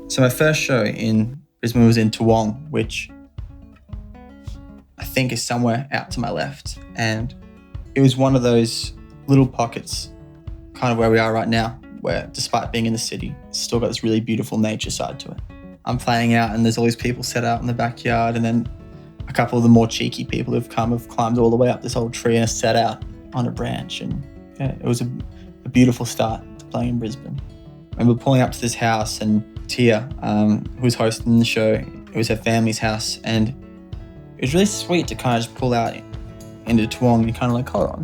So my first show in Brisbane was in Toowong, which I think is somewhere out to my left. And it was one of those little pockets, kind of where we are right now, where despite being in the city, it's still got this really beautiful nature side to it. I'm playing out and there's all these people set out in the backyard, and then a couple of the more cheeky people have climbed all the way up this old tree and are set out on a branch. And yeah, it was a beautiful start to playing in Brisbane. I remember pulling up to this house, and Tia, who was hosting the show, it was her family's house, and it was really sweet to kind of just pull out into Toowong and kind of like, hold on,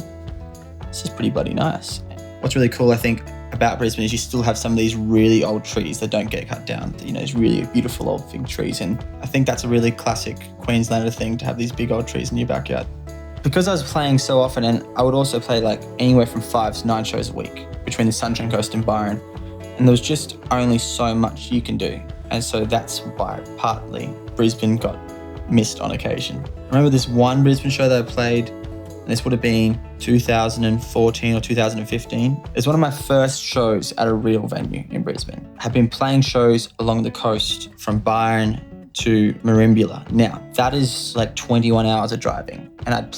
this is pretty bloody nice. What's really cool, I think, about Brisbane is you still have some of these really old trees that don't get cut down. You know, these really beautiful old fig trees, and I think that's a really classic Queenslander thing to have these big old trees in your backyard. Because I was playing so often, and I would also play like anywhere from 5 to 9 shows a week between the Sunshine Coast and Byron, and there was just only so much you can do. And so that's why partly Brisbane got missed on occasion. I remember this one Brisbane show that I played, and this would have been 2014 or 2015. It was one of my first shows at a real venue in Brisbane. I had been playing shows along the coast from Byron to Merimbula. Now, that is like 21 hours of driving. And I'd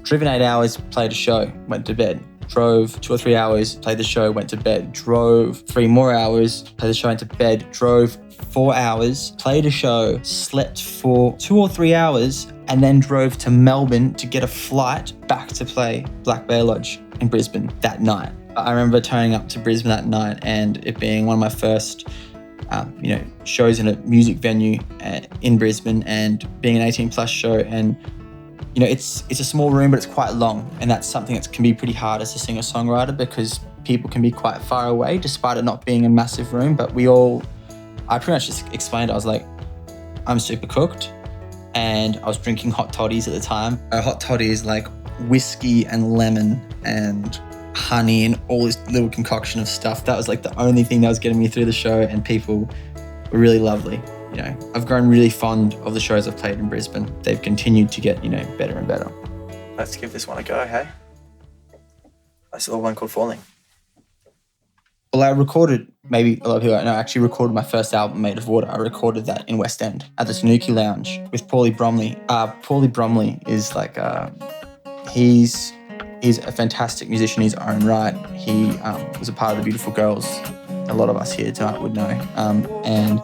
driven 8 hours, played a show, went to bed. Drove 2 or 3 hours, played the show, went to bed. Drove 3 more hours, played the show, went to bed. Drove 4 hours, played a show, slept for 2 or 3 hours, and then drove to Melbourne to get a flight back to play Black Bear Lodge in Brisbane that night. I remember turning up to Brisbane that night and it being one of my first shows in a music venue in Brisbane, and being an 18 plus show. And you know, it's a small room, but it's quite long, and that's something that can be pretty hard as a singer-songwriter because people can be quite far away despite it not being a massive room. But I pretty much just explained, I was like, I'm super cooked, and I was drinking hot toddies at the time. A hot toddy is like whiskey and lemon and honey and all this little concoction of stuff. That was like the only thing that was getting me through the show, and people were really lovely. You know, I've grown really fond of the shows I've played in Brisbane. They've continued to get, better and better. Let's give this one a go, hey? That's the one called Falling. Well, I recorded, maybe a lot of people don't know, I actually recorded my first album, Made of Water. I recorded that in West End at the Tanuki Lounge with Paulie Bromley. Paulie Bromley is like, he's a fantastic musician in his own right. He was a part of the Beautiful Girls. A lot of us here tonight would know. And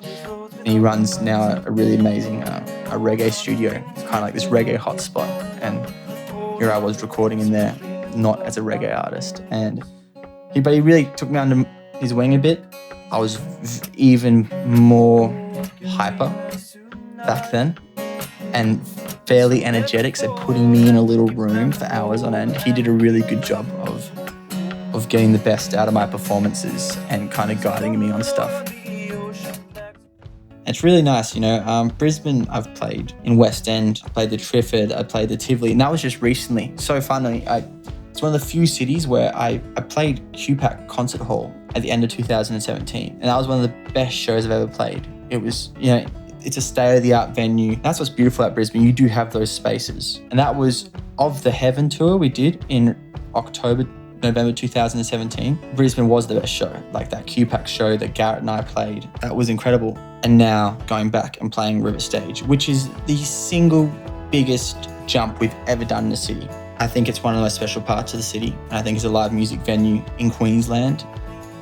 he runs now a really amazing a reggae studio. It's kind of like this reggae hotspot. And here I was recording in there, not as a reggae artist. And he really took me under his wing a bit. I was even more hyper back then and fairly energetic, so putting me in a little room for hours on end. He did a really good job of getting the best out of my performances and kind of guiding me on stuff. It's really nice, Brisbane, I've played in West End, I played the Triffid, I played the Tivoli, and that was just recently. So funny, it's one of the few cities where I played QPAC Concert Hall at the end of 2017, and that was one of the best shows I've ever played. It was, it's a state-of-the-art venue. That's what's beautiful at Brisbane, you do have those spaces. And that was of the Heaven tour we did in November 2017. Brisbane was the best show, like that QPAC show that Garrett and I played. That was incredible. And now going back and playing Riverstage, which is the single biggest jump we've ever done in the city. I think it's one of the most special parts of the city. And I think it's a live music venue in Queensland,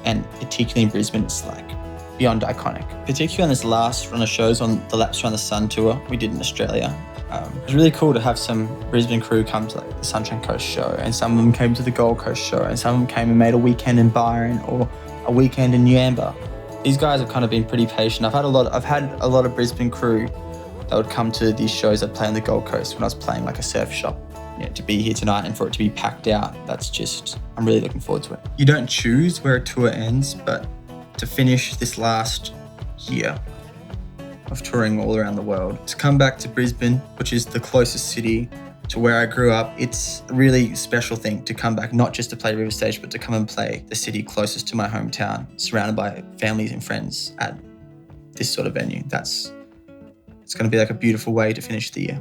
and particularly in Brisbane, it's like beyond iconic. Particularly on this last run of shows on the Laps Around the Sun tour we did in Australia. It was really cool to have some Brisbane crew come to like the Sunshine Coast show, and some of them came to the Gold Coast show, and some of them came and made a weekend in Byron or a weekend in New Amber. These guys have kind of been pretty patient. I've had a lot of Brisbane crew that would come to these shows I play on the Gold Coast when I was playing like a surf shop. To be here tonight and for it to be packed out, I'm really looking forward to it. You don't choose where a tour ends, but to finish this last year of touring all around the world, to come back to Brisbane, which is the closest city to where I grew up, it's a really special thing to come back, not just to play Riverstage, but to come and play the city closest to my hometown, surrounded by families and friends at this sort of venue. It's going to be like a beautiful way to finish the year.